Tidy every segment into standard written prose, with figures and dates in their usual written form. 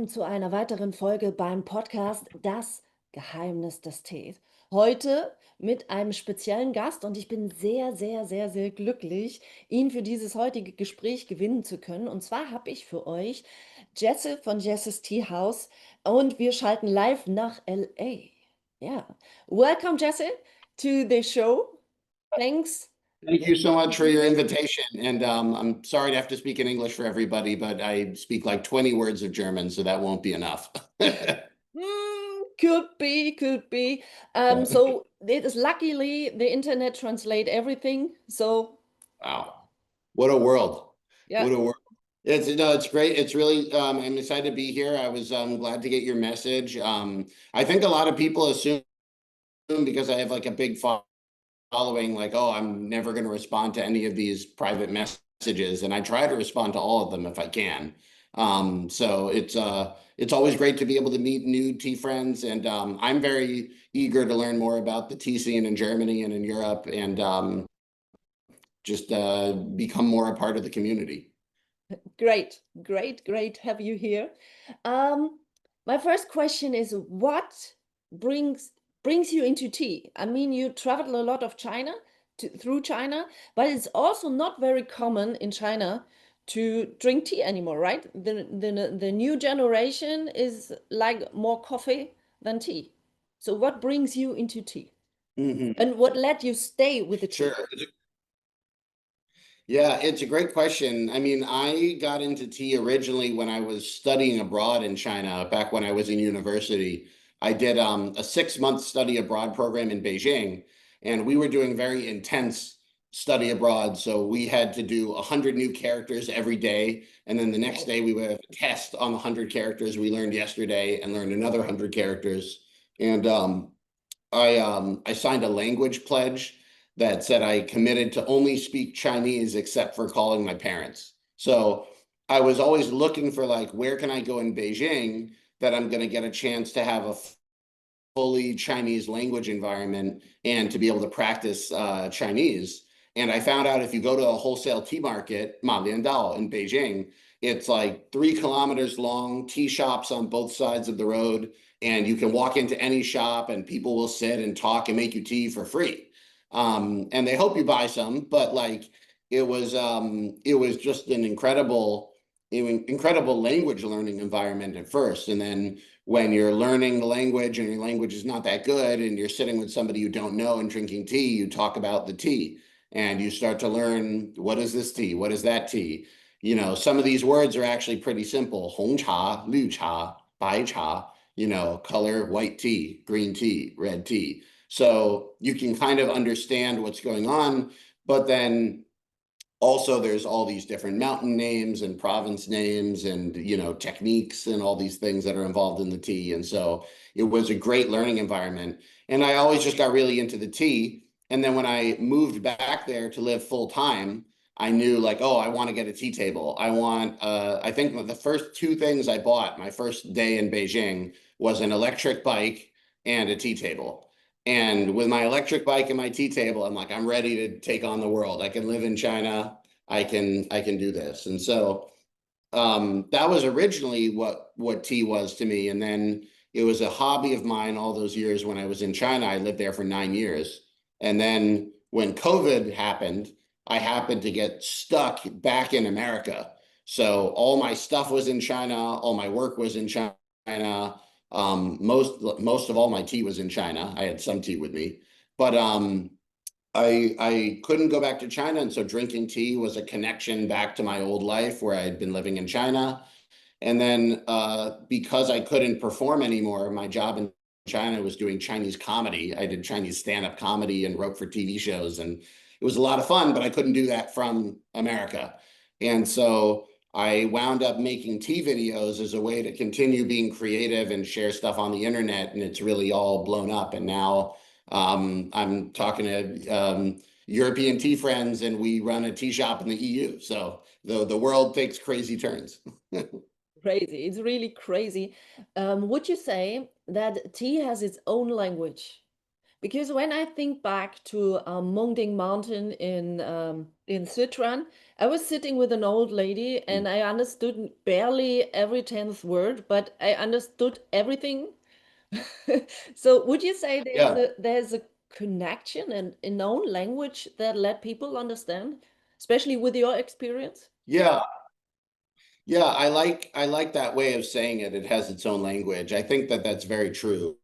willkommen zu einer weiteren Folge beim Podcast Das Geheimnis des Tees. Heute mit einem speziellen Gast und ich bin sehr glücklich, ihn für dieses heutige Gespräch gewinnen zu können. Und zwar habe ich für euch Jesse von Jesses Teahouse und wir schalten live nach LA. Ja, welcome Jesse to the show. Thanks. Thank you so much for your invitation. And I'm sorry to have to speak in English for everybody, but I speak like 20 words of German, so that won't be enough. Could be. So it is luckily the internet translate everything. So Wow. What a world. yeah, What a world. It's great. It's really, I'm excited to be here. I was glad to get your message. I think a lot of people assume because I have like a big following, like, oh, I'm never going to respond to any of these private messages, and I try to respond to all of them if I can. So it's always great to be able to meet new tea friends, and I'm very eager to learn more about the tea scene in Germany and in Europe, and just become more a part of the community. great have you here. My first question is what brings you into tea? I mean, you traveled a lot of China through China, but it's also not very common in China to drink tea anymore, right? The new generation is like more coffee than tea. So what brings you into tea? Mm-hmm. And what let you stay with the tea? Sure. Yeah, it's a great question. I mean, I got into tea originally when I was studying abroad in China, back when I was in university. I did a 6-month study abroad program in Beijing, and we were doing very intense study abroad. So we had to do 100 new characters every day, and then the next day we would have a test on the 100 characters we learned yesterday and learned another 100 characters. And I signed a language pledge that said I committed to only speak Chinese except for calling my parents. So I was always looking for like, where can I go in Beijing that I'm going to get a chance to have a fully Chinese language environment and to be able to practice Chinese. And I found out if you go to a wholesale tea market, Ma Liandao in Beijing, it's like 3 kilometers long, tea shops on both sides of the road. And you can walk into any shop and people will sit and talk and make you tea for free. And they hope you buy some, but like it was just an incredible language learning environment at first. And then when you're learning the language and your language is not that good and you're sitting with somebody you don't know and drinking tea, you talk about the tea and you start to learn, what is this tea? What is that tea? You know, some of these words are actually pretty simple. Hong cha, liu cha, bai cha, you know, color, white tea, green tea, red tea. So you can kind of understand what's going on, but then also there's all these different mountain names and province names and, you know, techniques and all these things that are involved in the tea. And so it was a great learning environment. And I always just got really into the tea. And then when I moved back there to live full time, I knew like, oh, I want to get a tea table. I think the first 2 things I bought my first day in Beijing was an electric bike and a tea table. And with my electric bike and my tea table, I'm like, I'm ready to take on the world. I can live in China. I can do this. And so that was originally what tea was to me. And then it was a hobby of mine all those years when I was in China. I lived there for 9 years. And then when COVID happened, I happened to get stuck back in America. So all my stuff was in China, all my work was in China. Most of all my tea was in China. I had some tea with me, but I couldn't go back to China, and so drinking tea was a connection back to my old life where I had been living in China. And then because I couldn't perform anymore, my job in China was doing Chinese comedy. I did Chinese stand-up comedy and wrote for TV shows, and it was a lot of fun, but I couldn't do that from America. And so I wound up making tea videos as a way to continue being creative and share stuff on the internet, and it's really all blown up. And now I'm talking to European tea friends, and we run a tea shop in the EU. So the world takes crazy turns. Crazy. It's really crazy. Would you say that tea has its own language? Because when I think back to Mongding Mountain in in Sichuan. I was sitting with an old lady and I understood barely every 10th word, but I understood everything. So would you say Yeah. there's a connection and a known language that let people understand, especially with your experience? Yeah. Yeah, I like that way of saying it. It has its own language. I think that that's very true.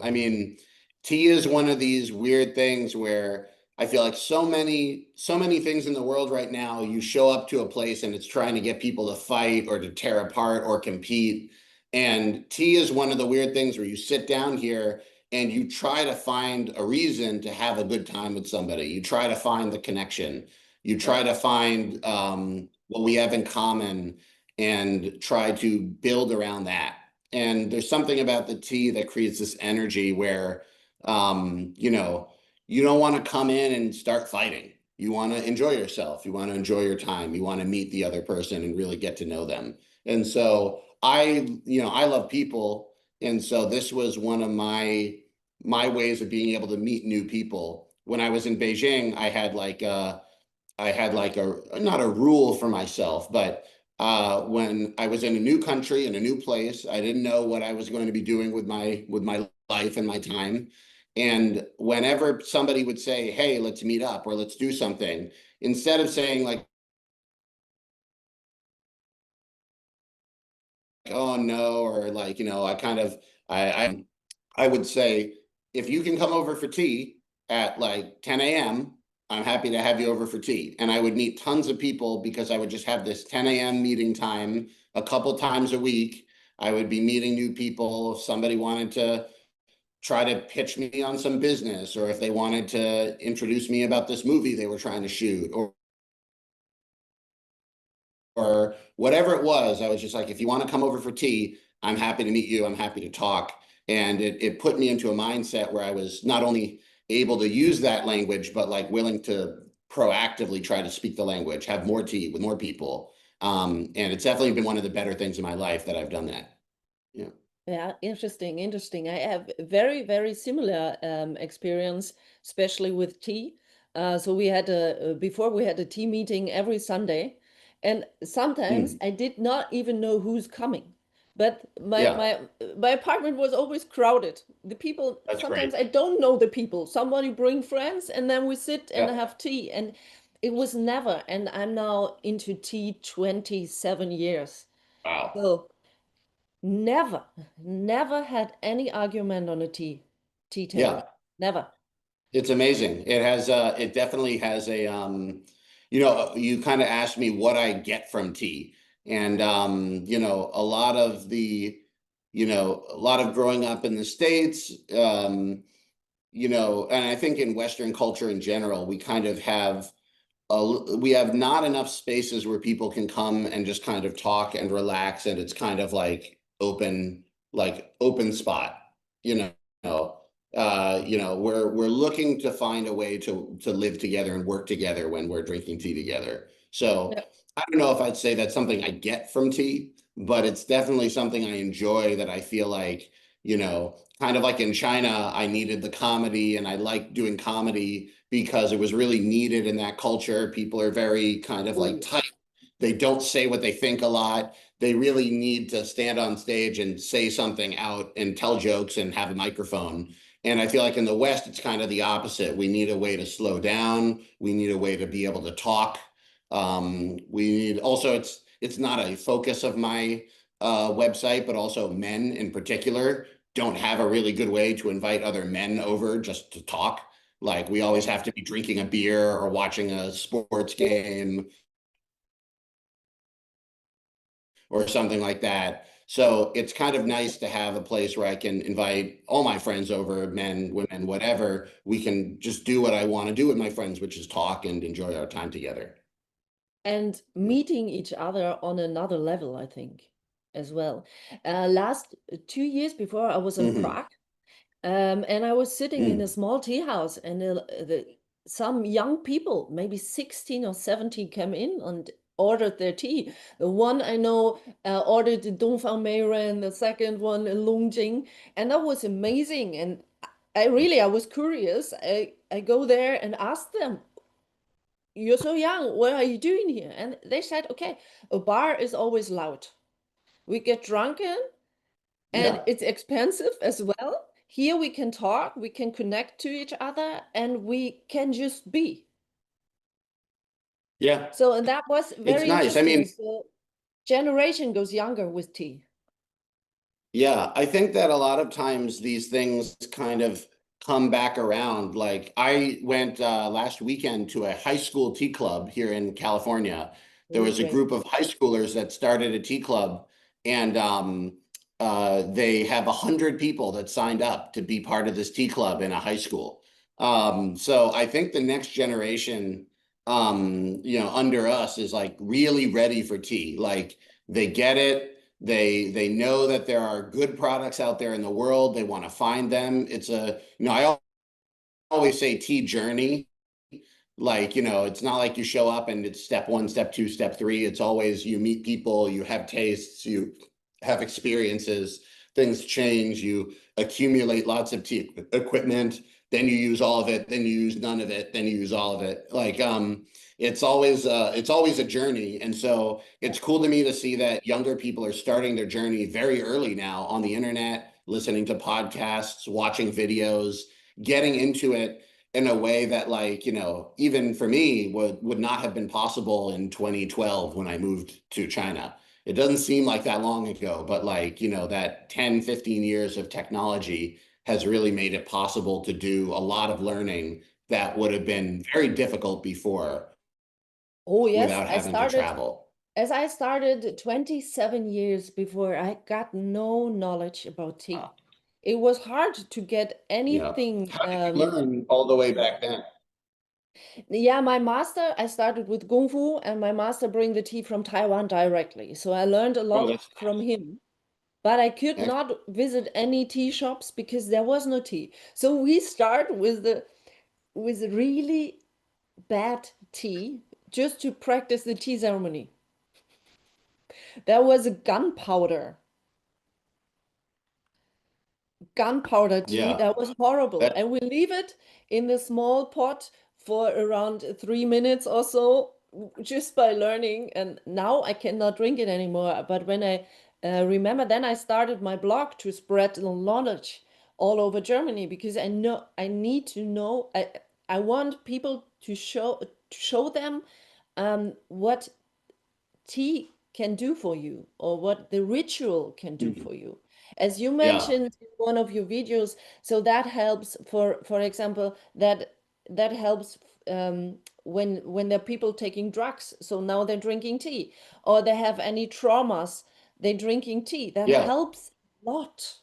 I mean, tea is one of these weird things where I feel like so many things in the world right now, you show up to a place and it's trying to get people to fight or to tear apart or compete. And tea is one of the weird things where you sit down here and you try to find a reason to have a good time with somebody. You try to find the connection. You Yeah. try to find what we have in common and try to build around that. And there's something about the tea that creates this energy where, you know, you don't want to come in and start fighting. You want to enjoy yourself. You want to enjoy your time. You want to meet the other person and really get to know them. And so I love people. And so this was one of my ways of being able to meet new people. When I was in Beijing, I had like a not a rule for myself, but when I was in a new country in a new place, I didn't know what I was going to be doing with my life and my time. And whenever somebody would say, "Hey, let's meet up or let's do something," instead of saying like, "Oh no," or like, I kind of I would say, if you can come over for tea at like 10 a.m., I'm happy to have you over for tea. And I would meet tons of people because I would just have this 10 a.m. meeting time a couple times a week. I would be meeting new people. If somebody wanted to try to pitch me on some business, or if they wanted to introduce me about this movie they were trying to shoot, or whatever it was, I was just like, if you want to come over for tea, I'm happy to meet you. I'm happy to talk. And it put me into a mindset where I was not only able to use that language, but like willing to proactively try to speak the language, have more tea with more people. And it's definitely been one of the better things in my life that I've done that. Yeah. Yeah, interesting, interesting. I have very, very similar experience, especially with tea. So we had before we had a tea meeting every Sunday, and sometimes Mm, I did not even know who's coming. But my yeah, my my apartment was always crowded. The people, that's sometimes great. I don't know the people. Somebody bring friends, and then we sit and Yeah. have tea. And it was never, and I'm now into tea 27 years. Wow. So never, never had any argument on a tea table. Yeah. Never. It's amazing. It definitely has you kind of asked me what I get from tea. And a lot of growing up in the States, and I think in Western culture in general, we have not enough spaces where people can come and just kind of talk and relax, and it's kind of like open spot, you know. We're looking to find a way to live together and work together when we're drinking tea together. So Yeah. I don't know if I'd say that's something I get from tea, but it's definitely something I enjoy, that I feel like, kind of like in China, I needed the comedy and I like doing comedy because it was really needed in that culture. People are very kind of Oh, like yes. tight. They don't say what they think a lot. They really need to stand on stage and say something out and tell jokes and have a microphone. And I feel like in the West, it's kind of the opposite. We need a way to slow down. We need a way to be able to talk. We need also, it's not a focus of my website, but also men in particular don't have a really good way to invite other men over just to talk. Like we always have to be drinking a beer or watching a sports game or something like that. So it's kind of nice to have a place where I can invite all my friends over, men, women, whatever. We can just do what I want to do with my friends, which is talk and enjoy our time together. And meeting each other on another level, I think, as well. Last 2 years before, I was in Hmm. Prague, and I was sitting in a Mm. small tea house, and some young people, maybe 16 or 17, came in and ordered their tea. The one I know ordered the Dongfang Meiren, the second one a Longjing, and that was amazing. And I was curious. I go there and ask them, you're so young. What are you doing here? And they said, okay, a bar is always loud. We get drunken and Yeah. it's expensive as well. Here we can talk, we can connect to each other, and we can just be. Yeah. So, and that was It's very nice. I interesting. mean, So, generation goes younger with tea. yeah, I think that a lot of times these things kind of come back around. Like I went last weekend to a high school tea club here in California. There Oh, was a great. group of high schoolers that started a tea club, and they have 100 people that signed up to be part of this tea club in a high school. So I think the next generation, under us is like really ready for tea. Like they get it. They know that there are good products out there in the world. They want to find them. It's I always say tea journey. Like, it's not like you show up and it's step one, step two, step three. It's always you meet people, you have tastes, you have experiences, things change, you accumulate lots of tea equipment, then you use all of it, then you use none of it, then you use all of it. Like, it's always a journey. And so it's cool to me to see that younger people are starting their journey very early now on the internet, listening to podcasts, watching videos, getting into it in a way that, like, even for me would not have been possible in 2012 when I moved to China. It doesn't seem like that long ago, but like, that 10, 15 years of technology has really made it possible to do a lot of learning that would have been very difficult before Oh, yes. without having to travel. I started 27 years before, I got no knowledge about tea. It was hard to get Yeah. anything. How did you learn all the way back then? Yeah, my master, I started with Kung Fu, and my master bring the tea from Taiwan directly. So I learned a Oh, lot that's from him. But I could nice. not visit any tea shops because there was no tea. So we start with the really bad tea just to practice the tea ceremony. There was a gunpowder tea Yeah. that was horrible, That, and we leave it in the small pot for around 3 minutes or so, just by learning. And now I cannot drink it anymore. But when I remember, then I started my blog to spread the knowledge all over Germany, because I know I need to know. I want people to show them what tea can do for you, or what the ritual can do mhm. for you. As you Yeah. mentioned in one of your videos, so that helps, for example, that helps when there are people taking drugs, so now they're drinking tea, or they have any traumas, they're drinking tea. That Yeah. helps a lot.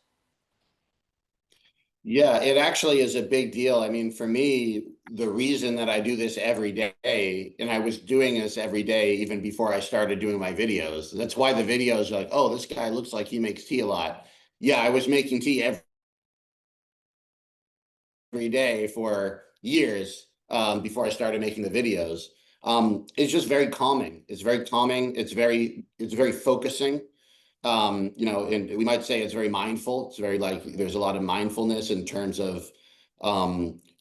Yeah, it actually is a big deal. I mean, for me, the reason that I do this every day, and I was doing this every day even before I started doing my videos. That's why the videos are like, oh, this guy looks like he makes tea a lot. Yeah, I was making tea every day for years before I started making the videos. It's just very calming. It's very calming. It's very focusing. And we might say it's very mindful. It's very, like, there's a lot of mindfulness in terms of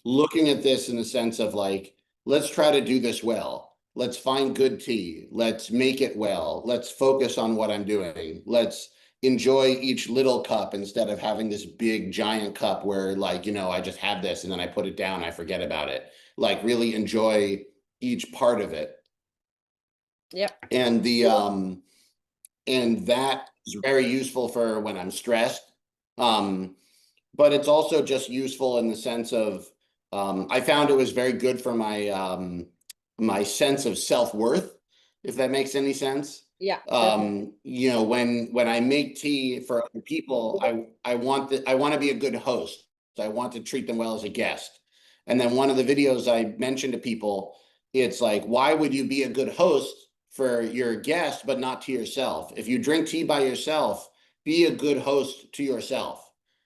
looking at this in the sense of, like, let's try to do this well. Let's find good tea. Let's make it well. Let's focus on what I'm doing. Let's enjoy each little cup instead of having this big giant cup where, like, I just have this and then I put it down, I forget about it. Like, really enjoy each part of it. Yeah. And the So, and that is very useful for when I'm stressed. Um, but it's also just useful in the sense of I found it was very good for my sense of self-worth, if that makes any sense. yeah, definitely. When I make tea for other people, I want to be a good host. I want to treat them well as a guest. And then one of the videos I mentioned to people, it's like, why would you be a good host for your guest, but not to yourself? If you drink tea by yourself, be a good host to yourself.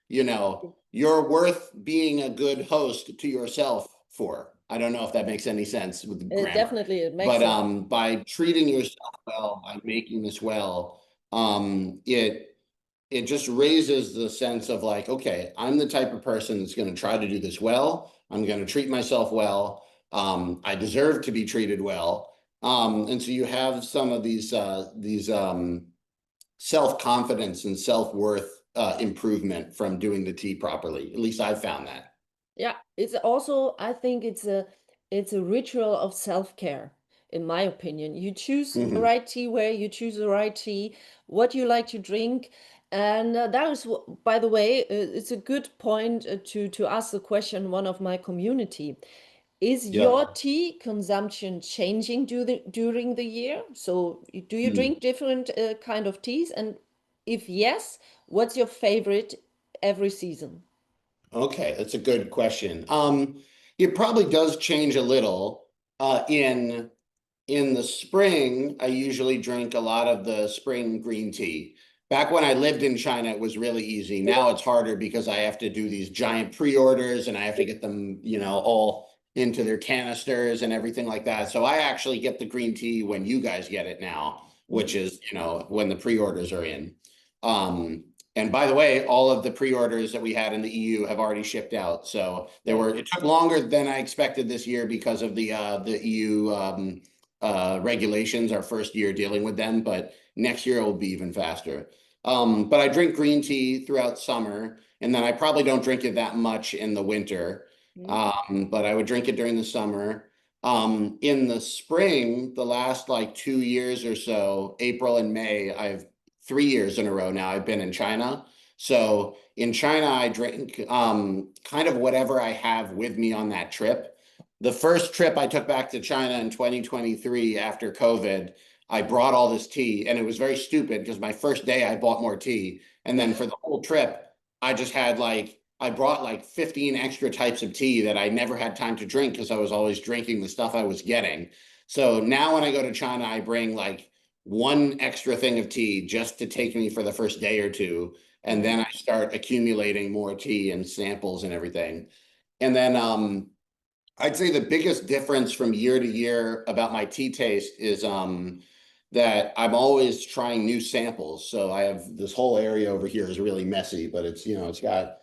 You're worth being a good host to yourself for. I don't know if that makes any sense with the grammar, Definitely, it makes but sense. by treating yourself well, by making this well, it just raises the sense of, like, okay, I'm the type of person that's going to try to do this well. I'm going to treat myself well. I deserve to be treated well. And so you have some of these self-confidence and self-worth improvement from doing the tea properly. At least I've found that. Yeah, it's also, I think it's a ritual of self-care, in my opinion. You choose the right tea where you choose the right tea, what you like to drink. And that is, by the way, it's a good point to ask the question, one of my community. Is Yeah. your tea consumption changing during the year? So do you drink different kind of teas? And if yes, what's your favorite every season? Okay, that's a good question. It probably does change a little. In the spring, I usually drink a lot of the spring green tea. Back when I lived in China, it was really easy. Now it's harder because I have to do these giant pre-orders and I have to get them, all into their canisters and everything like that. So I actually get the green tea when you guys get it now, which is, when the pre-orders are in. And by the way, all of the pre-orders that we had in the EU have already shipped out. So it took longer than I expected this year because of the EU regulations, our first year dealing with them, but next year it will be even faster. But I drink green tea throughout summer, and then I probably don't drink it that much in the winter. But I would drink it during the summer. In the spring, the last like 2 years or so, April and May, 3 years in a row now, I've been in China. So in China, I drink kind of whatever I have with me on that trip. The first trip I took back to China in 2023 after COVID, I brought all this tea, and it was very stupid because my first day I bought more tea. And then for the whole trip, I just had I brought like 15 extra types of tea that I never had time to drink because I was always drinking the stuff I was getting. So now when I go to China, I bring like one extra thing of tea just to take me for the first day or two. And then I start accumulating more tea and samples and everything. And then I'd say the biggest difference from year to year about my tea taste is that I'm always trying new samples. So I have this whole area over here is really messy, but it's got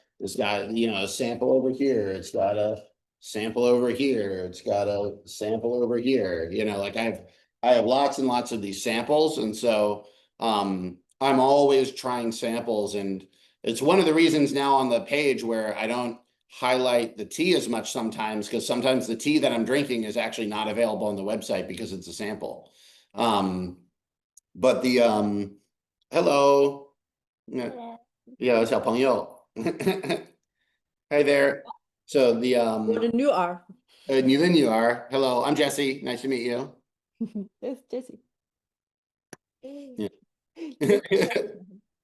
a sample over here. It's got a sample over here. It's got a sample over here. Like I have lots and lots of these samples, and so I'm always trying samples, and it's one of the reasons now on the page where I don't highlight the tea as much sometimes, because sometimes the tea that I'm drinking is actually not available on the website because it's a sample. But hello. Yeah, 小朋友. Hi there. So What a new R. 你的女儿. Hello, I'm Jesse. Nice to meet you. Yes, Jesse. Yeah.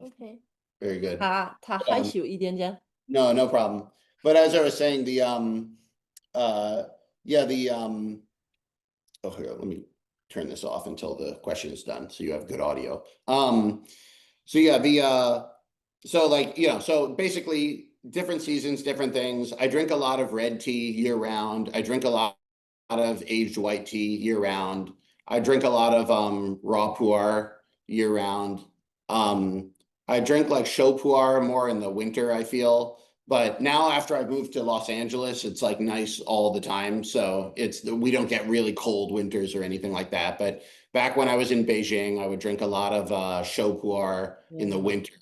Okay. Very good. 他害羞一点点。No problem. But as I was saying, oh, here, let me turn this off until the question is done so you have good audio. So yeah, so basically different seasons, different things. I drink a lot of red tea year round. I drink a lot of aged white tea year round. I drink a lot of raw pu'er year round. I drink like show pu'er more in the winter, I feel. But now after I moved to Los Angeles, it's like nice all the time. So we don't get really cold winters or anything like that. But back when I was in Beijing, I would drink a lot of show pu'er in the winter.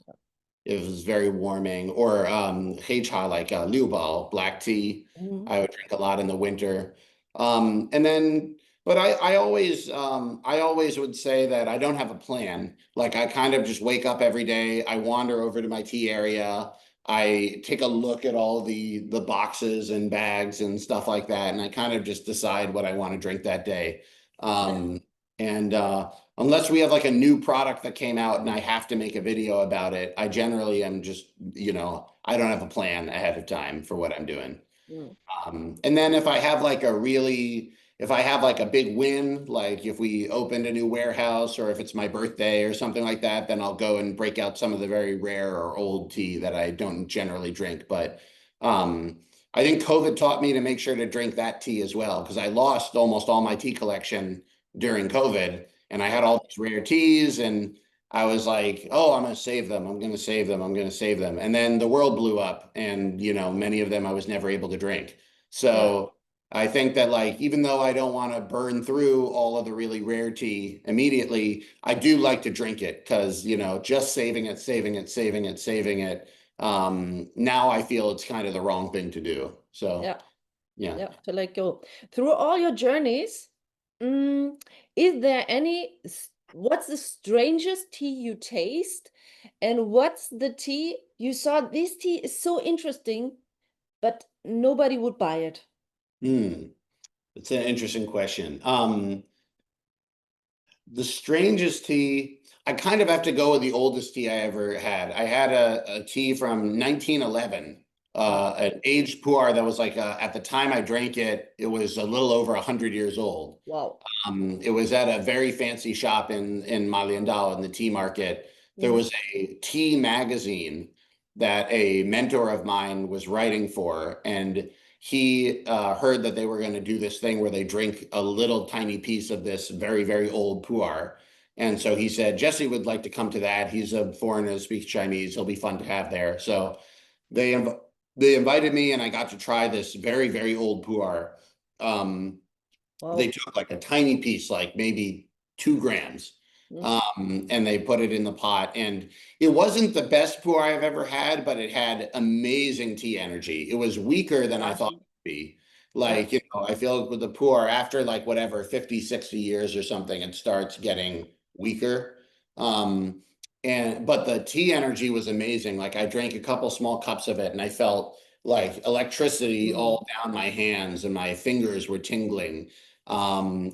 It was very warming. Or hei cha, like liu bao, black tea. I would drink a lot in the winter. But I always would say that I don't have a plan. Like I kind of just wake up every day. I wander over to my tea area. I take a look at all the boxes and bags and stuff like that, and I kind of just decide what I want to drink that day. And unless we have like a new product that came out and I have to make a video about it, I generally am just, I don't have a plan ahead of time for what I'm doing. And then if I have like a big win, like if we opened a new warehouse or if it's my birthday or something like that, then I'll go and break out some of the very rare or old tea that I don't generally drink. But I think COVID taught me to make sure to drink that tea as well, because I lost almost all my tea collection during COVID, and I had all these rare teas, and I was like, oh, I'm going to save them. I'm going to save them. I'm going to save them. And then the world blew up, and many of them I was never able to drink. So I think that like, even though I don't want to burn through all of the really rare tea immediately, I do like to drink it because, you know, just saving it, saving it, saving it, saving it. Now I feel it's kind of the wrong thing to do. So, Yeah, yeah. yeah, to let go. Through all your journeys, mm, is there what's the strangest tea you taste? And what's the tea you saw, this tea is so interesting, but nobody would buy it? Hmm. It's an interesting question. The strangest tea, I kind of have to go with the oldest tea I ever had. I had a tea from 1911, Wow. an aged pu'er that was like, at the time I drank it, it was a little over 100 years old. Wow. It was at a very fancy shop in Maliandal in the tea market. There Mm. was a tea magazine that a mentor of mine was writing for, and he heard that they were going to do this thing where they drink a little tiny piece of this very, very old pu'er. And so he said, Jesse would like to come to that. He's a foreigner, speaks Chinese. He'll be fun to have there. So they they invited me, and I got to try this very, very old pu'er. They Wow. took like a tiny piece, like maybe 2 grams, Mm. and they put it in the pot. And it wasn't the best pour I've ever had, but it had amazing tea energy. It was weaker than I thought it Awesome. would be. Yeah. Like, you know, I feel like with the pour, after like whatever, 50, 60 years or something, it starts getting weaker. Um, but the tea energy was amazing. Like I drank a couple small cups of it and I felt like electricity Mm. all down my hands and my fingers were tingling.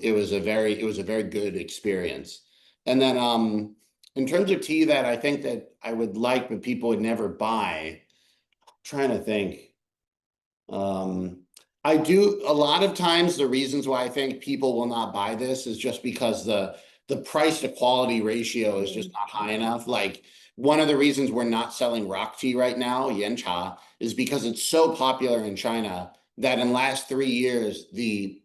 It was a very good experience. And then in terms of tea that I think that I would like but people would never buy, I'm trying to think. Um, I do a lot of times the reasons why I think people will not buy this is just because the price to quality ratio is just Mm. not high enough. Like one of the reasons we're not selling rock tea right now, yen cha, is because it's so popular in China that in last 3 years the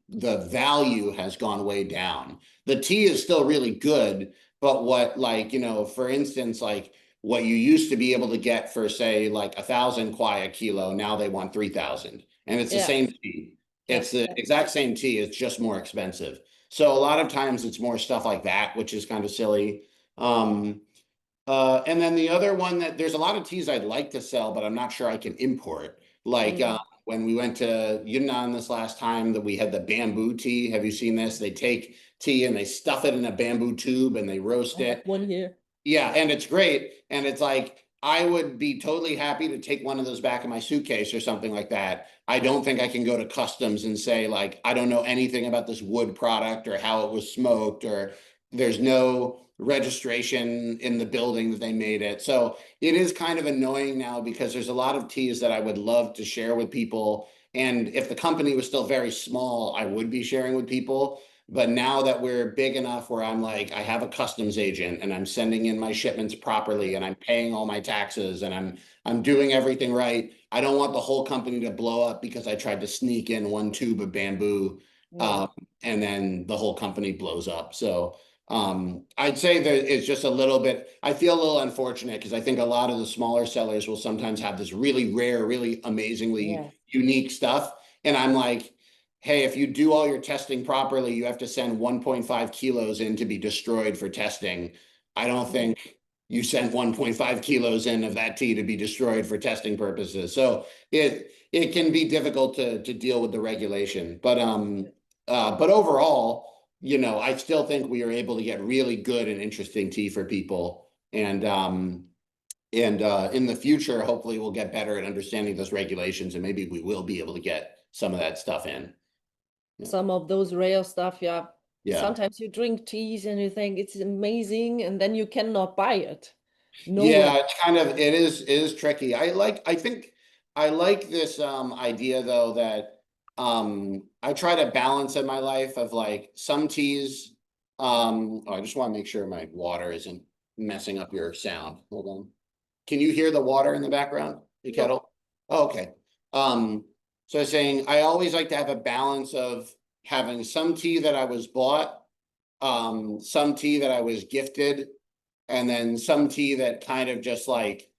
value has gone way down. The tea is still really good, but what, like, you know, for instance, like what you used to be able to get for say like 1,000 kwai a kilo, now they want 3,000, and it's the Yeah. same tea. Yeah. It's the exact same tea. It's just more expensive. So a lot of times it's more stuff like that, which is kind of silly. Um, and then the other one that there's a lot of teas I'd like to sell, but I'm not sure I can import. Like Mm. when we went to Yunnan this last time, that we had the bamboo tea. Have you seen this? They take tea and they stuff it in a bamboo tube and they roast I have it. one here. Yeah, and it's great. And it's like, I would be totally happy to take one of those back in my suitcase or something like that. I don't think I can go to customs and say, like, I don't know anything about this wood product or how it was smoked, or there's no registration in the building that they made it. So it is kind of annoying now because there's a lot of teas that I would love to share with people. And if the company was still very small, I would be sharing with people. But now that we're big enough where I'm like, I have a customs agent and I'm sending in my shipments properly and I'm paying all my taxes and I'm doing everything right. I don't want the whole company to blow up because I tried to sneak in one tube of bamboo, Mm. um, and then the whole company blows up. So I'd say that it's just a little bit, I feel a little unfortunate because I think a lot of the smaller sellers will sometimes have this really rare, really amazingly Yeah. unique stuff. And I'm like, hey, if you do all your testing properly, you have to send 1.5 kilos in to be destroyed for testing. I don't Mm. think you sent 1.5 kilos in of that tea to be destroyed for testing purposes. So it can be difficult to deal with the regulation. But overall, you know, I still think we are able to get really good and interesting tea for people. And in the future, hopefully we'll get better at understanding those regulations and maybe we will be able to get some of that stuff in. Yeah. Some of those rare stuff, yeah. Yeah. Sometimes you drink teas and you think it's amazing, and then you cannot buy it. Yeah, Nowhere. it's kind of it is tricky. I think I like this idea though that I try to balance in my life of like some teas I just want to make sure my water isn't messing up your sound. Hold on. Can you hear the water in the background? The No. kettle? Oh, okay. So I was saying I always like to have a balance of having some tea that I was bought, some tea that I was gifted, and then some tea that kind of just like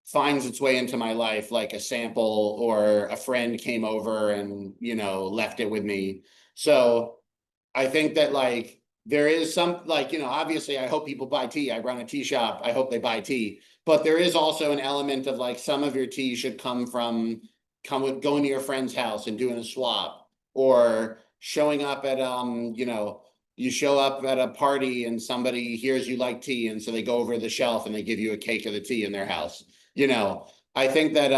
finds its way into my life, like a sample or a friend came over and, left it with me. So I think that like there is some like, obviously I hope people buy tea. I run a tea shop. I hope they buy tea. But there is also an element of like some of your tea should come from going to your friend's house and doing a swap, or showing up at you show up at a party and somebody hears you like tea, and so they go over the shelf and they give you a cake of the tea in their house. I think that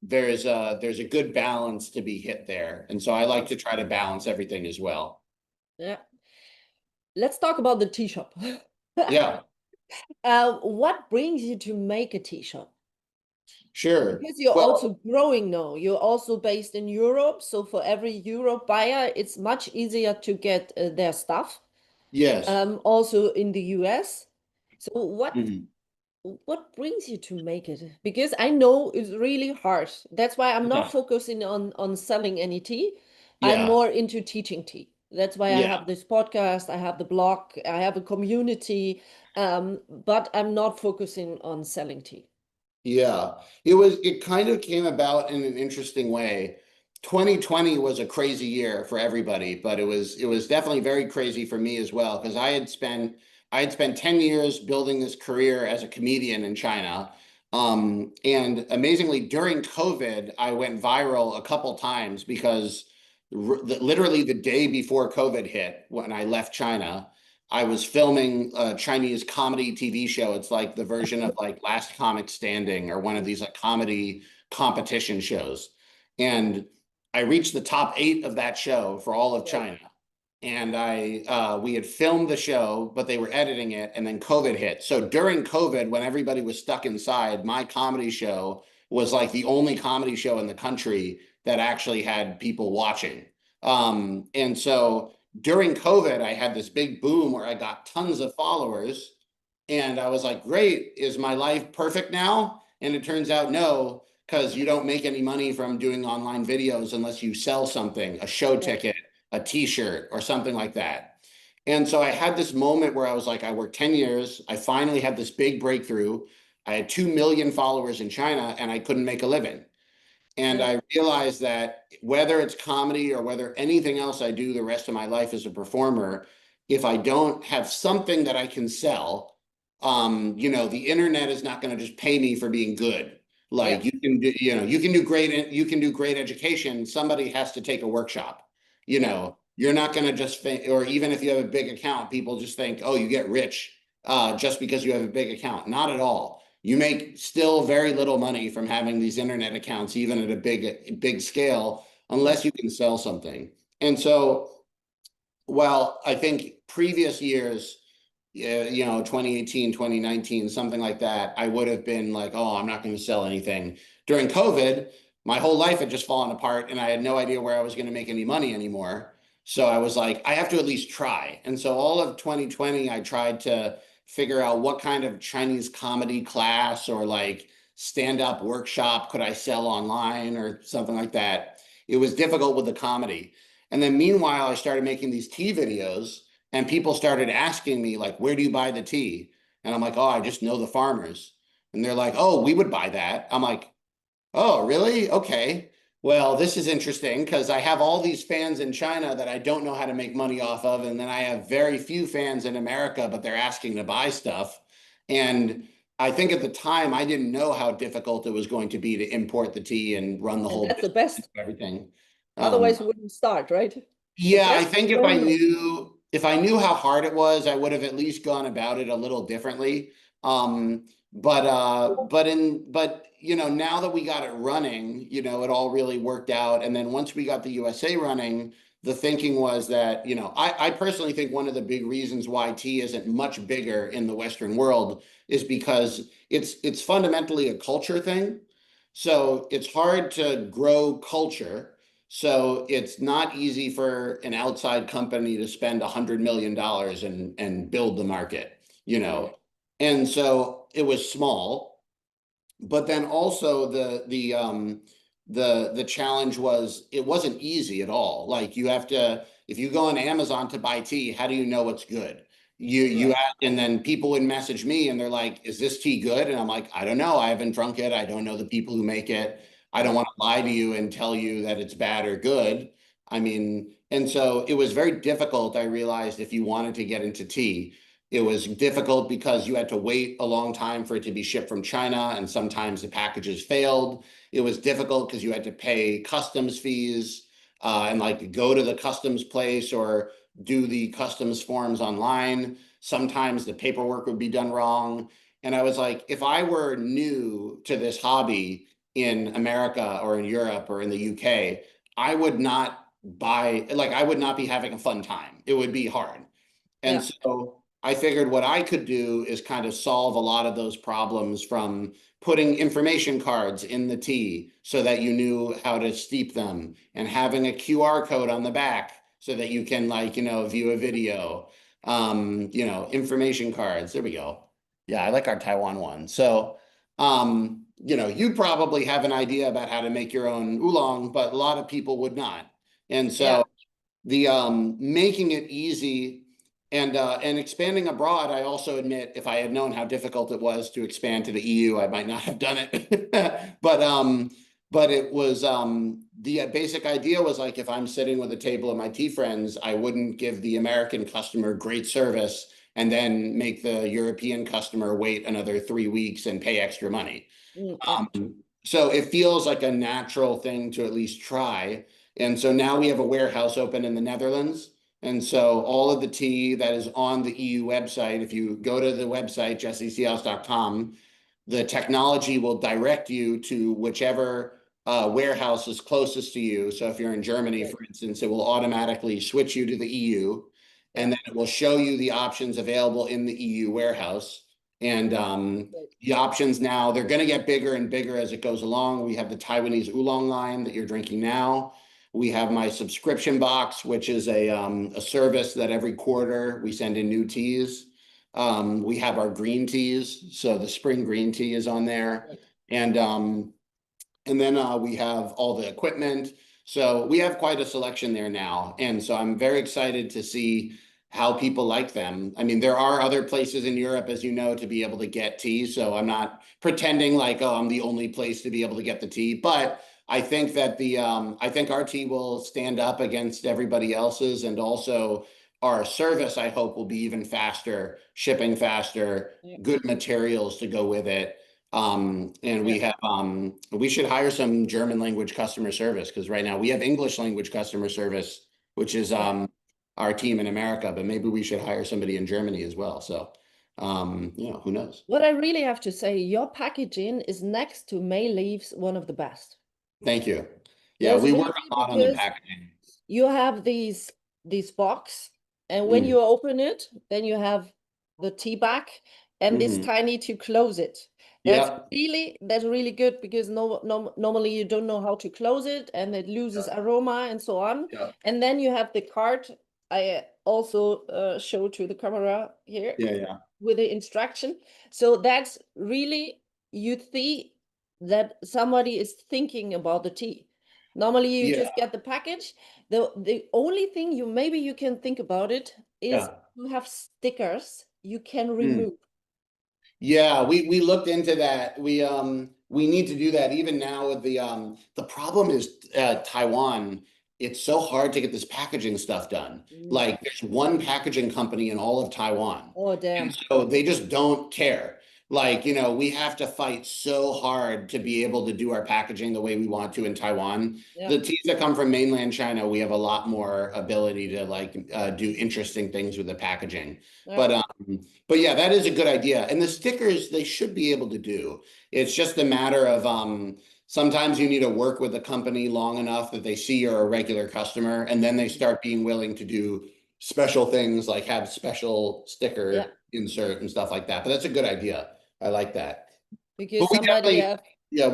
there's a good balance to be hit there. And so I like to try to balance everything as well. Yeah. Let's talk about the tea shop. Yeah, What brings you to make a tea shop? sure. Because you're Well, also growing now. You're also based in Europe. So for every Europe buyer, it's much easier to get their stuff. yes. Also in the US. So Mhm. what brings you to make it? Because I know it's really hard. That's why I'm not Yeah. focusing on selling any tea. I'm Yeah. more into teaching tea. That's why I Yeah. have this podcast, I have the blog, I have a community, but I'm not focusing on selling tea. Yeah. It kind of came about in an interesting way. 2020 was a crazy year for everybody, but it was definitely very crazy for me as well, because I had spent 10 years building this career as a comedian in China. And amazingly, during COVID, I went viral a couple times because literally the day before COVID hit, when I left China, I was filming a Chinese comedy TV show. It's like the version of like Last Comic Standing or one of these like comedy competition shows. And I reached the top 8 of that show for all of Wow. China. And we had filmed the show, but they were editing it, and then COVID hit. So during COVID, when everybody was stuck inside, my comedy show was like the only comedy show in the country that actually had people watching. And so during COVID, I had this big boom where I got tons of followers, and I was like, great, is my life perfect now? And it turns out no, because you don't make any money from doing online videos unless you sell something, a show Yeah. ticket, a t-shirt, or something like that. And so I had this moment where I was like, I worked 10 years. I finally had this big breakthrough. I had 2 million followers in China, and I couldn't make a living. And Yeah. I realized that whether it's comedy or whether anything else I do the rest of my life as a performer, if I don't have something that I can sell, the internet is not going to just pay me for being good. Yeah. Like you can do great education. Somebody has to take a workshop. Yeah. You're not going to just think, or even if you have a big account, people just think, oh, you get rich just because you have a big account. Not at all. You make still very little money from having these internet accounts, even at a big scale, Yeah. unless you can sell something. And so, while I think previous years, 2018, 2019, something like that, I would have been like, oh, I'm not going to sell anything. During COVID, my whole life had just fallen apart and I had no idea where I was going to make any money anymore. So I was like, I have to at least try. And so all of 2020, I tried to figure out what kind of Chinese comedy class or like stand-up workshop could I sell online or something like that. It was difficult with the comedy. And then meanwhile, I started making these tea videos, and people started asking me, like, where do you buy the tea? And I'm like, oh, I just know the farmers. And they're like, oh, we would buy that. I'm like, oh, really? Okay. Well, this is interesting because I have all these fans in China that I don't know how to make money off of. And then I have very few fans in America, but they're asking to buy stuff. And I think at the time, I didn't know how difficult it was going to be to import the tea and run the And whole that's the business and best. everything. Otherwise, you wouldn't start, right? The Yeah, I best is think if I don't know. knew if I knew how hard it was, I would have at least gone about it a little differently. But now that we got it running, it all really worked out. And then once we got the USA running, the thinking was that, I personally think one of the big reasons why tea isn't much bigger in the Western world is because it's fundamentally a culture thing. So it's hard to grow culture. So it's not easy for an outside company to spend $100 million and. Build the market, you Yeah. know. And so it was small, but then also the challenge was it wasn't easy at all. Like you have to, if you go on Amazon to buy tea, how do you know what's good? And then people would message me and they're like, is this tea good? And I'm like, I don't know. I haven't drunk it. I don't know the people who make it. I don't want to lie to you and tell you that it's bad or good. I mean, and so it was very difficult. I realized if you wanted to get into tea, it was difficult because you had to wait a long time for it to be shipped from China, and sometimes the packages failed. It was difficult because you had to pay customs fees and like go to the customs place or do the customs forms online. Sometimes the paperwork would be done wrong. And I was like, if I were new to this hobby in America or in Europe or in the UK, I would not I would not be having a fun time. It would be hard. And so I figured what I could do is kind of solve a lot of those problems, from putting information cards in the tea so that you knew how to steep them, and having a QR code on the back so that you can view a video, information cards. There we go. Yeah, I like our Taiwan one. So, you probably have an idea about how to make your own oolong, but a lot of people would not. And so the making it easy and expanding abroad, I also admit, if I had known how difficult it was to expand to the EU, I might not have done it. But it was the basic idea was like, if I'm sitting with a table of my tea friends, I wouldn't give the American customer great service and then make the European customer wait another 3 weeks and pay extra money. So it feels like a natural thing to at least try. And so now we have a warehouse open in the Netherlands. And so all of the tea that is on the EU website, if you go to the website, jesseteahouse.com, the technology will direct you to whichever warehouse is closest to you. So if you're in Germany, for instance, it will automatically switch you to the EU, and then it will show you the options available in the EU warehouse. And the options now, they're going to get bigger and bigger as it goes along. We have the Taiwanese oolong line that you're drinking now. We have my subscription box, which is a service that every quarter we send in new teas. We have our green teas, so the spring green tea is on there, and then we have all the equipment. So we have quite a selection there now, and so I'm very excited to see how people like them. I mean, there are other places in Europe, as you know, to be able to get tea. So I'm not pretending like, oh, I'm the only place to be able to get the tea, but I think that I think our tea will stand up against everybody else's, and also our service, I hope, will be even faster, shipping faster, good materials to go with it. And we should hire some German language customer service, because right now we have English language customer service, which is our team in America, but maybe we should hire somebody in Germany as well. So, who knows? What I really have to say, your packaging is, next to May Leaves, one of the best. Thank you. Yeah, we work a lot on the packaging. You have these box, and when you open it, then you have the tea bag and this tiny to close it. That's really good, because normally you don't know how to close it, and it loses aroma and so on. And then you have the card. I also show to the camera here. With the instruction. So that's really, you see that somebody is thinking about the tea. Normally you just get the package. The only thing you can think about it is you have stickers you can remove. Yeah, we looked into that. We need to do that even now with the problem is Taiwan. It's so hard to get this packaging stuff done. Like, there's one packaging company in all of Taiwan. Oh, damn. And so they just don't care. Like, we have to fight so hard to be able to do our packaging the way we want to in Taiwan. The teas that come from mainland China, we have a lot more ability to do interesting things with the packaging. But yeah, that is a good idea. And the stickers, they should be able to do. It's just a matter of sometimes you need to work with a company long enough that they see you're a regular customer, and then they start being willing to do special things, like have special sticker insert and stuff like that. But that's a good idea. I like that. Because we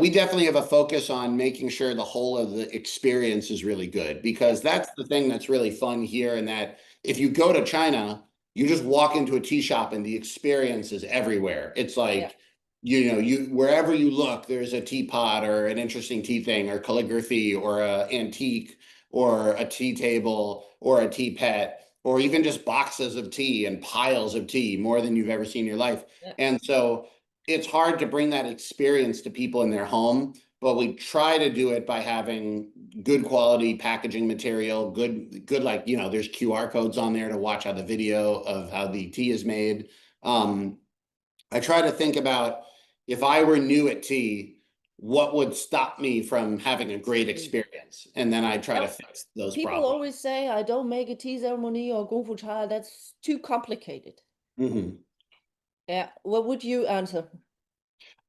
definitely have a focus on making sure the whole of the experience is really good, because that's the thing that's really fun here. And that if you go to China, you just walk into a tea shop and the experience is everywhere. It's like, wherever you look, there's a teapot or an interesting tea thing, or calligraphy, or an antique, or a tea table, or a tea pet, or even just boxes of tea and piles of tea, more than you've ever seen in your life. Yeah. And so it's hard to bring that experience to people in their home, but we try to do it by having good quality packaging material, good, like, there's QR codes on there to watch how the video of how the tea is made. I try to think about, if I were new at tea, what would stop me from having a great experience? And then I try to fix those People problems. always say, I don't make a tea ceremony or Kung Fu Cha, that's too complicated. Mm-hmm. Yeah, what would you answer?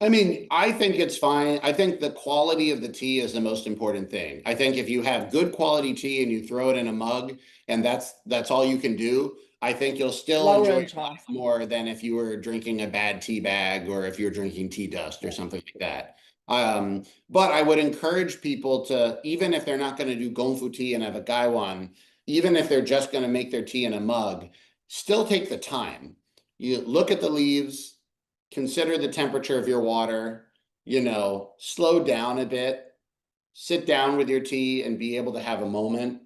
I mean, I think it's fine. I think the quality of the tea is the most important thing. I think if you have good quality tea and you throw it in a mug and that's all you can do, I think you'll still enjoy it much more than if you were drinking a bad tea bag, or if you're drinking tea dust or something like that. But I would encourage people to, even if they're not going to do gongfu tea and have a gaiwan, even if they're just going to make their tea in a mug, still take the time. You look at the leaves, consider the temperature of your water, slow down a bit, sit down with your tea and be able to have a moment,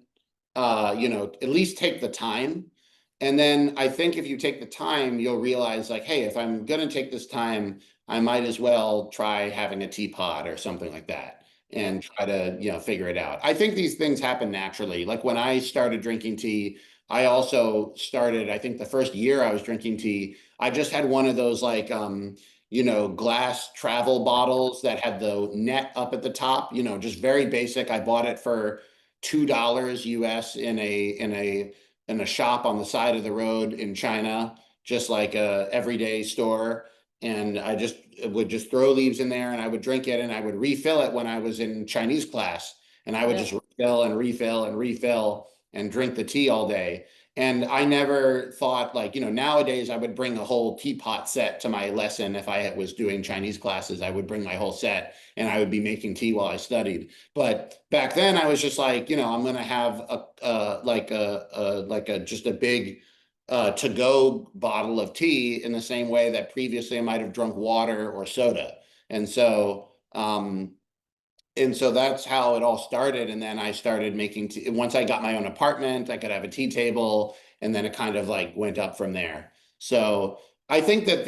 at least take the time. And then I think if you take the time, you'll realize, like, hey, if I'm going to take this time, I might as well try having a teapot or something like that and try to, figure it out. I think these things happen naturally. Like when I started drinking tea, I also started, I think the first year I was drinking tea, I just had one of those like, glass travel bottles that had the net up at the top, just very basic. I bought it for $2 US in a shop on the side of the road in China, just like a everyday store. And I just would just throw leaves in there and I would drink it, and I would refill it when I was in Chinese class. And I would just refill and refill and refill and drink the tea all day. And I never thought, like, nowadays I would bring a whole teapot set to my lesson. If I was doing Chinese classes, I would bring my whole set and I would be making tea while I studied. But back then I was just like, I'm going to have just a big to-go bottle of tea, in the same way that previously I might have drunk water or soda. And so that's how it all started. And then I started making tea. Once I got my own apartment, I could have a tea table, and then it kind of like went up from there. So I think that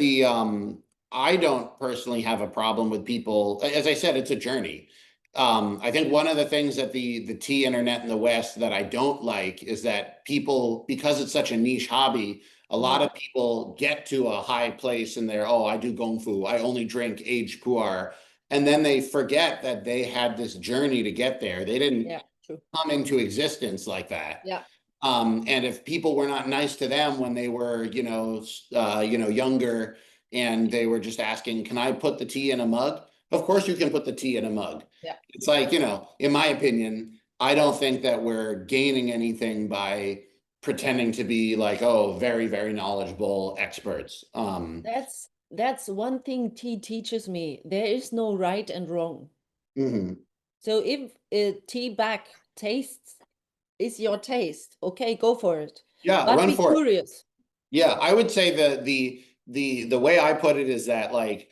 I don't personally have a problem with people. As I said, it's a journey. I think one of the things that the tea internet in the West that I don't like is that people, because it's such a niche hobby, a lot of people get to a high place and they're, oh, I do gongfu, I only drink aged pu'er. And then they forget that they had this journey to get there. They didn't come into existence like that. Yeah. And if people were not nice to them when they were, younger, and they were just asking, can I put the tea in a mug? Of course you can put the tea in a mug. Yeah. It's like, in my opinion, I don't think that we're gaining anything by pretending to be like, oh, very, very knowledgeable experts. That's one thing tea teaches me. There is no right and wrong. So if a tea bag tastes is your taste, okay, go for it. Yeah, but run be for curious. it. Yeah, I would say the way I put it is that, like,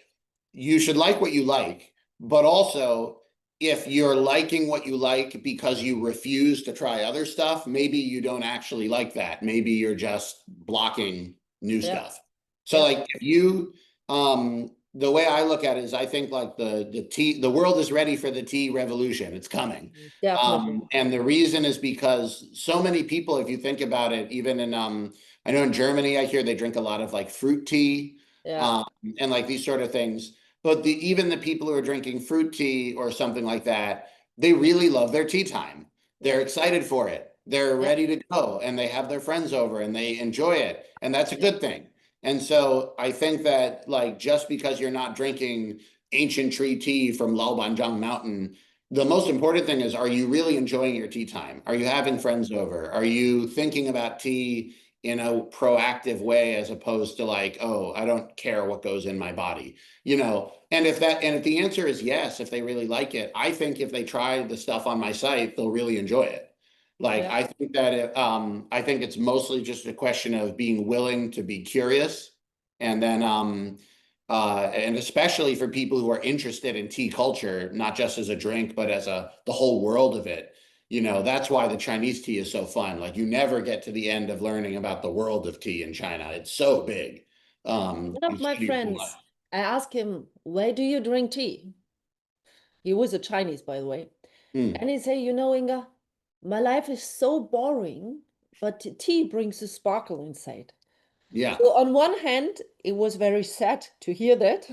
you should like what you like, but also if you're liking what you like because you refuse to try other stuff, maybe you don't actually like that. Maybe you're just blocking new stuff. So like if you, the way I look at it is I think like the world is ready for the tea revolution. It's coming. Definitely. And the reason is because so many people, if you think about it, even in, I know in Germany, I hear they drink a lot of like fruit tea, and like these sort of things. But even the people who are drinking fruit tea or something like that, they really love their tea time. They're excited for it. They're ready to go, and they have their friends over and they enjoy it. And that's a good thing. And so I think that, like, just because you're not drinking ancient tree tea from Laobanjiang Mountain, the most important thing is, are you really enjoying your tea time? Are you having friends over? Are you thinking about tea in a proactive way, as opposed to like, oh, I don't care what goes in my body, and if the answer is yes, if they really like it, I think if they try the stuff on my site, they'll really enjoy it. Like, I think that I think it's mostly just a question of being willing to be curious, and then and especially for people who are interested in tea culture, not just as a drink, but as the whole world of it. that's why the Chinese tea is so fun. Like you never get to the end of learning about the world of tea in China. It's so big. One of You my study so much. friends, I asked him, why do you drink tea? He was a Chinese, by the way. Hmm. And he said, Inga, my life is so boring, but tea brings a sparkle inside. Yeah. So on one hand, it was very sad to hear that.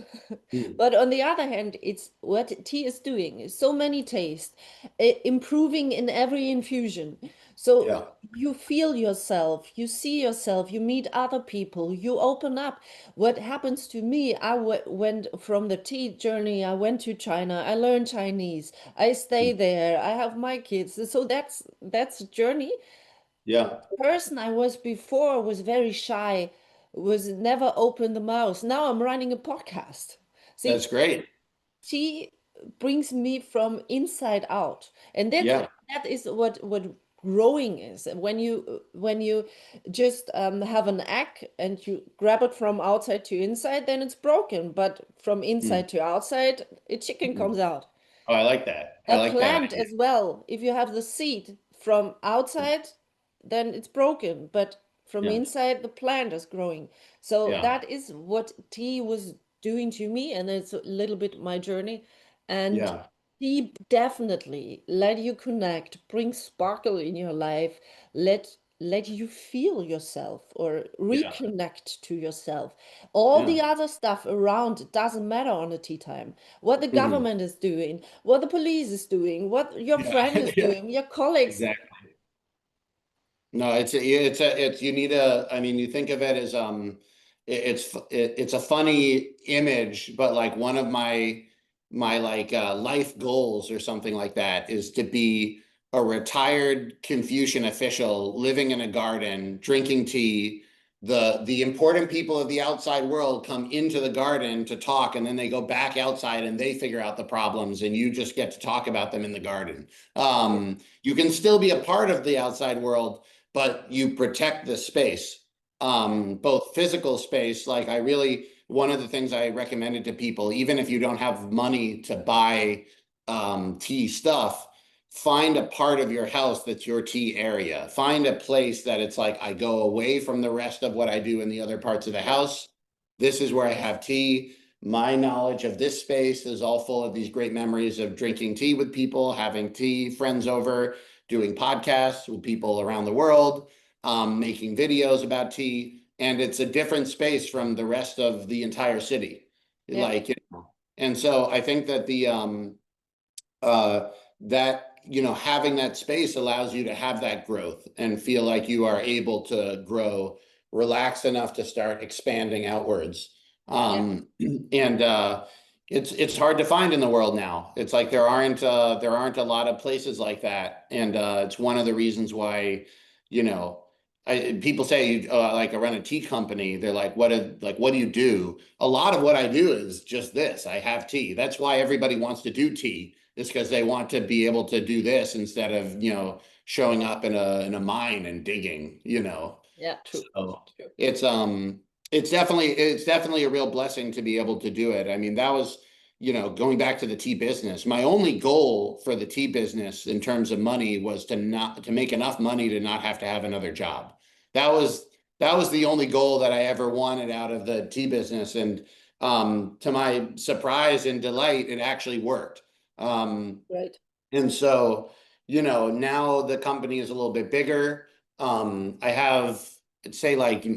Hmm. But on the other hand, it's what tea is doing. So many tastes, improving in every infusion. So Yeah. you feel yourself, you see yourself, you meet other people, you open up. What happens to me, I went from the tea journey, I went to China, I learned Chinese, I stay there, I have my kids. So that's a journey. Yeah. Person I was before was very shy, was never opened the mouth. Now I'm running a podcast. That's See, great. she brings me from inside out, and Yeah. that is what growing is. When you just have an egg and you grab it from outside to inside, then it's broken. But from Hmm. inside to outside, a chicken Hmm. comes out. Oh, I like that. I A like that plant idea. as well. If you have the seed from outside, then it's broken, but from Yeah. inside, the plant is growing. So Yeah. that is what tea was doing to me, and it's a little bit my journey. And Yeah. tea definitely let you connect, bring sparkle in your life, let you feel yourself or Yeah. reconnect to yourself. All Yeah. the other stuff around doesn't matter on a tea time. What the Mhm. government is doing, what the police is doing, what your Yeah. friend is Yeah. doing, your colleagues. Exactly. No, it's you need I mean, you think of it as it's a funny image, but like one of my like life goals or something like that is to be a retired Confucian official living in a garden, drinking tea. The important people of the outside world come into the garden to talk, and then they go back outside and they figure out the problems, and you just get to talk about them in the garden. You can still be a part of the outside world, but you protect the space, both physical space. Like one of the things I recommended to people, even if you don't have money to buy tea stuff, find a part of your house that's your tea area. Find a place that it's like, I go away from the rest of what I do in the other parts of the house. This is where I have tea. My knowledge of this space is all full of these great memories of drinking tea with people, having tea friends over, doing podcasts with people around the world, making videos about tea. And it's a different space from the rest of the entire city. Yeah, And so I think that that, having that space allows you to have that growth and feel like you are able to grow, relaxed enough to start expanding outwards. yeah, And it's hard to find in the world now. It's like there aren't a lot of places like that, and it's one of the reasons why, you know, people say like I run a tea company. They're like, what do you do? A lot of what I do is just this. I have tea. That's why everybody wants to do tea. It's because they want to be able to do this instead of showing up in a mine and digging. yeah, true. So True. it's definitely a real blessing to be able to do it. I mean, that was, going back to the tea business. My only goal for the tea business in terms of money was to make enough money to not have to have another job. That was that was the only goal that I ever wanted out of the tea business. And to my surprise and delight, it actually worked. Um, Right. and so, now the company is a little bit bigger. I have, say, like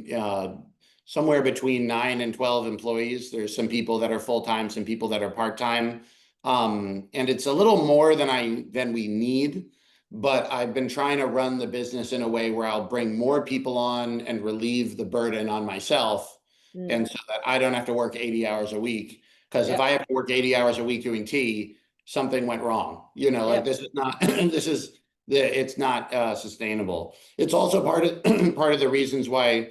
somewhere between 9 and 12 employees. There's some people that are full-time, some people that are part-time. And it's a little more than we need, but I've been trying to run the business in a way where I'll bring more people on and relieve the burden on myself. Mm. And so that I don't have to work 80 hours a week. Because if Yeah, I have to work 80 hours a week doing tea, something went wrong. Like yeah, this is not it's not sustainable. It's also part of the reasons why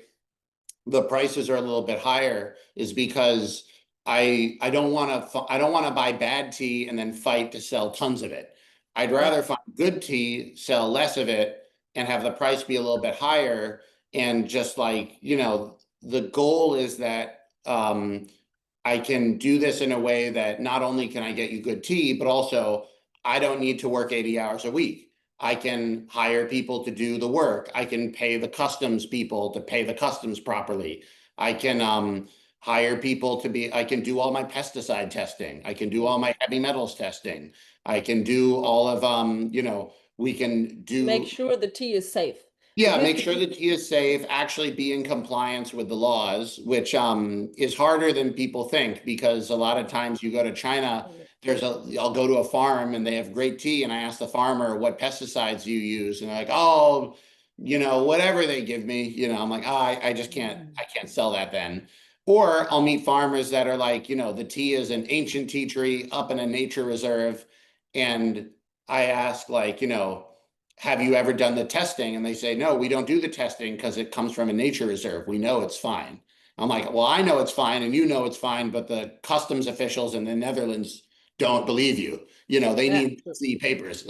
the prices are a little bit higher is because I don't want to buy bad tea and then fight to sell tons of it. I'd yeah, rather find good tea, sell less of it, and have the price be a little bit higher. And just like, the goal is that I can do this in a way that not only can I get you good tea, but also I don't need to work 80 hours a week. I can hire people to do the work. I can pay the customs people to pay the customs properly. I can hire people to be, I can do all my pesticide testing. I can do all my heavy metals testing. I can do all of, we can do. Make sure the tea is safe. Yeah, Because make sure the tea is safe, actually be in compliance with the laws, which is harder than people think, because a lot of times you go to China, I'll go to a farm and they have great tea, and I ask the farmer, what pesticides do you use? And they're like, oh, whatever they give me, I'm like, oh, I just can't sell that then. Or I'll meet farmers that are like, the tea is an ancient tea tree up in a nature reserve. And I ask, like, have you ever done the testing? And they say, no, we don't do the testing because it comes from a nature reserve. We know it's fine. I'm like, well, I know it's fine and you know it's fine, but the customs officials in the Netherlands don't believe you. They need the papers.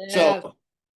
So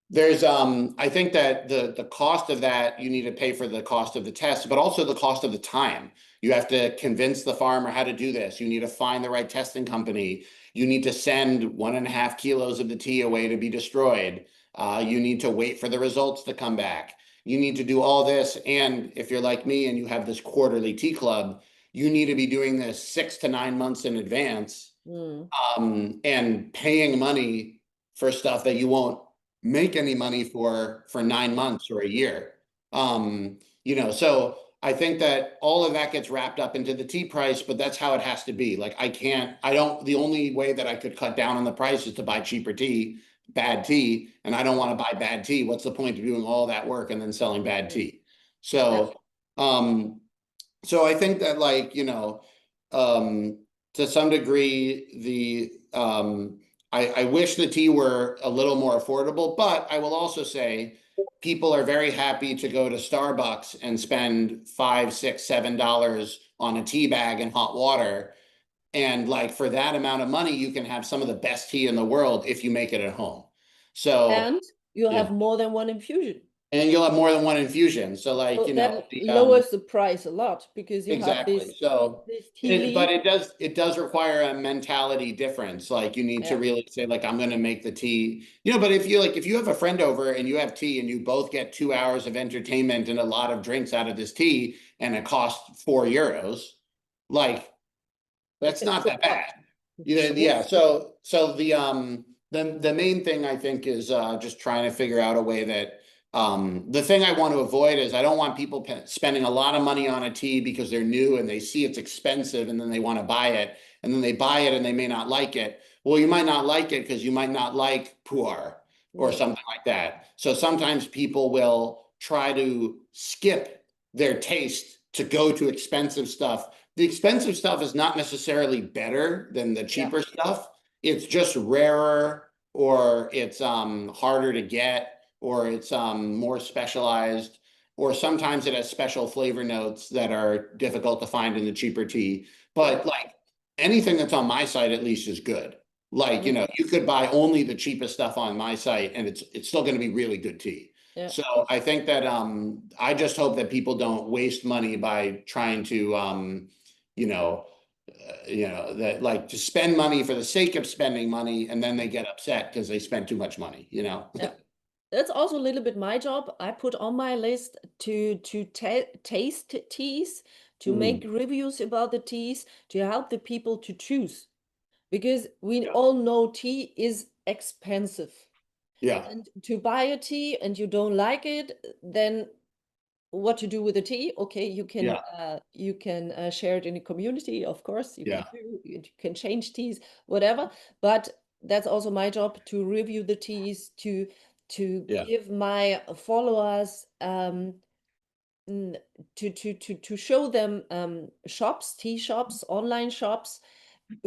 there's I think that the cost of that, you need to pay for the cost of the test, but also the cost of the time. You have to convince the farmer how to do this. You need to find the right testing company. You need to send 1.5 kilos of the tea away to be destroyed. You need to wait for the results to come back. You need to do all this. And if you're like me and you have this quarterly tea club, you need to be doing this 6 to 9 months in advance, and paying money for stuff that you won't make any money for 9 months or a year. So I think that all of that gets wrapped up into the tea price, but that's how it has to be. Like, the only way that I could cut down on the price is to buy cheaper tea, bad tea, and I don't want to buy bad tea. What's the point of doing all that work and then selling bad tea? So, I think that, like, to some degree, I wish the tea were a little more affordable, but I will also say people are very happy to go to Starbucks and spend $5, $6, $7 on a tea bag and hot water. And like, for that amount of money, you can have some of the best tea in the world if you make it at home. So, and you'll yeah. have more than one infusion. And you'll have more than one infusion. So, like, So that lowers the price a lot, because you have exactly. this So, tea leaf. but it does require a mentality difference. Like, you need to really say, like, I'm going to make the tea, but if you have a friend over and you have tea and you both get 2 hours of entertainment and a lot of drinks out of this tea, and it costs €4, like, that's not that bad. Yeah. So the main thing, I think, is just trying to figure out a way that, the thing I want to avoid is, I don't want people spending a lot of money on a tea because they're new and they see it's expensive and then they want to buy it, and then they buy it and they may not like it. Well, you might not like it because you might not like pu'er or something like that. So sometimes people will try to skip their taste to go to expensive stuff. The expensive stuff is not necessarily better than the cheaper stuff. It's just rarer, or it's harder to get, or it's more specialized, or sometimes it has special flavor notes that are difficult to find in the cheaper tea. But like, anything that's on my site at least is good. Like, you could buy only the cheapest stuff on my site and it's still going to be really good tea. Yeah. So I think that I just hope that people don't waste money by trying to that, like, to spend money for the sake of spending money, and then they get upset because they spent too much money. Yeah. That's also a little bit my job. I put on my list to taste teas, to make reviews about the teas, to help the people to choose, because we all know tea is expensive. Yeah. And to buy a tea and you don't like it, then what to do with the tea? Okay, you can share it in the community, of course. You can change teas, whatever. But that's also my job, to review the teas, to give my followers to show them shops, tea shops, online shops,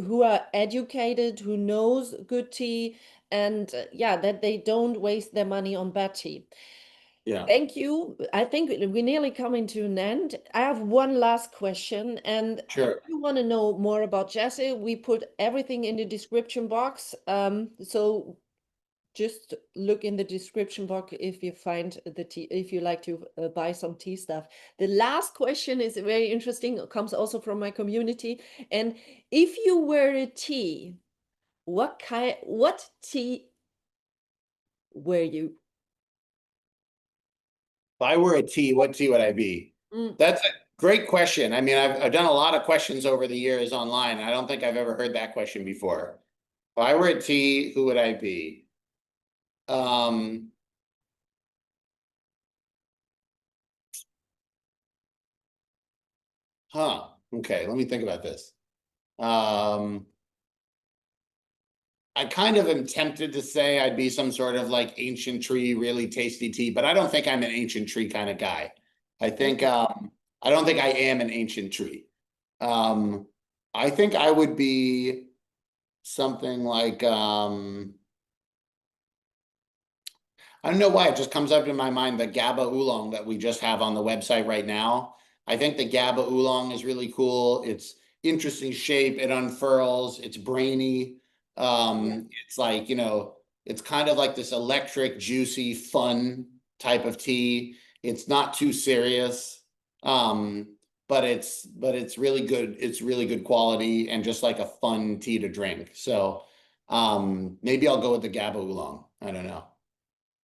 who are educated, who knows good tea, and that they don't waste their money on bad tea. Thank you. I think we're nearly coming to an end. I have one last question, and if you want to know more about Jesse, we put everything in the description box. So just look in the description box if you find the tea, if you like to buy some tea stuff. The last question is very interesting. It comes also from my community. And if you were a tea, what tea were you? If I were a tea, what tea would I be? That's a great question. I mean, I've done a lot of questions over the years online. I don't think I've ever heard that question before. If I were a tea, who would I be? Okay, let me think about this. I kind of am tempted to say I'd be some sort of like ancient tree, really tasty tea, but I don't think I'm an ancient tree kind of guy. I think I don't think I am an ancient tree. I think I would be something like I don't know why it just comes up in my mind, the GABA oolong that we just have on the website right now. I think the GABA oolong is really cool. It's interesting shape, it unfurls, it's brainy. It's like, you know, it's kind of like this electric, juicy, fun type of tea. It's not too serious. But it's really good. It's really good quality and just like a fun tea to drink. So maybe I'll go with the GABA oolong. I don't know.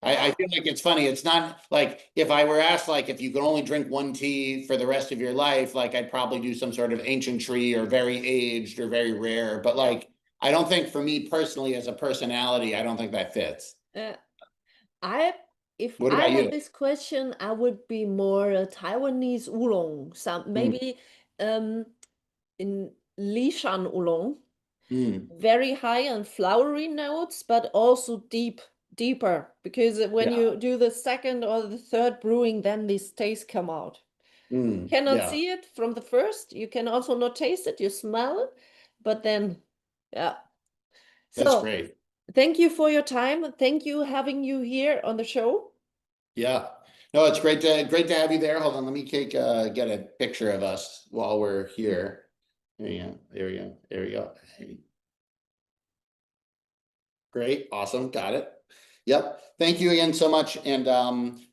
I feel like it's funny. It's not like if I were asked, like, if you could only drink one tea for the rest of your life, like I'd probably do some sort of ancient tree or very aged or very rare. But like, I don't think for me personally as a personality, I don't think that fits. If What I about had you? this question, I would be more a Taiwanese oolong, some Mm, maybe in Lishan oolong, mm, very high on flowery notes, but also deeper, because when yeah. you do the second or the third brewing, then these tastes come out. Cannot Yeah. see it from the first. You can also not taste it. You smell it, but then, yeah. That's So great. thank you for your time. Thank you having you here on the show. Yeah. No, it's great to have you there. Hold on, let me get a picture of us while we're here. There you go. There we go. There we go. Great. Awesome. Got it. Yep. Thank you again so much. And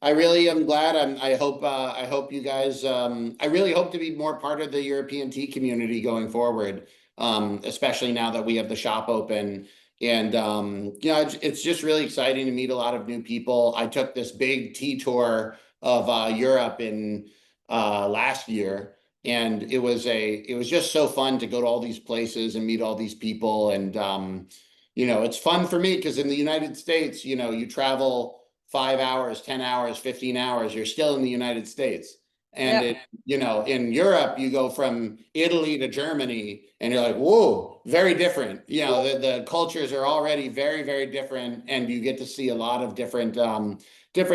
I really am glad. I hope you guys I really hope to be more part of the European tea community going forward. Especially now that we have the shop open. And you know, it's just really exciting to meet a lot of new people. I took this big tea tour of Europe in last year. And it was just so fun to go to all these places and meet all these people. And you know, it's fun for me because in the United States, you know, you travel 5 hours, 10 hours, 15 hours, you're still in the United States. And Yeah. it, you know, in Europe, you go from Italy to Germany and you're like, whoa, very different. You know, the cultures are already very, very different. And you get to see a lot of different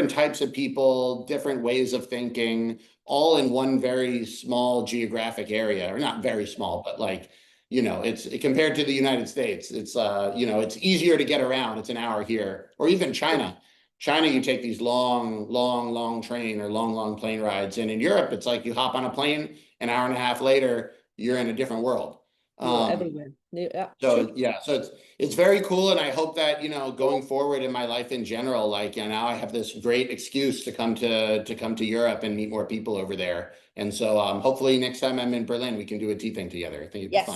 types of people, different ways of thinking, all in one very small geographic area, or not very small, but like, you know, it's compared to the United States, it's you know, it's easier to get around. It's an hour here, or even China. China, you take these long train or long plane rides, and in Europe, it's like you hop on a plane, an hour and a half later, you're in a different world. You're everywhere. Yeah, sure. So yeah, so it's very cool, and I hope that, you know, going forward in my life in general, like, you know, now I have this great excuse to come to Europe and meet more people over there. And so hopefully next time I'm in Berlin, we can do a tea thing together. I think it'd be Yes. fun.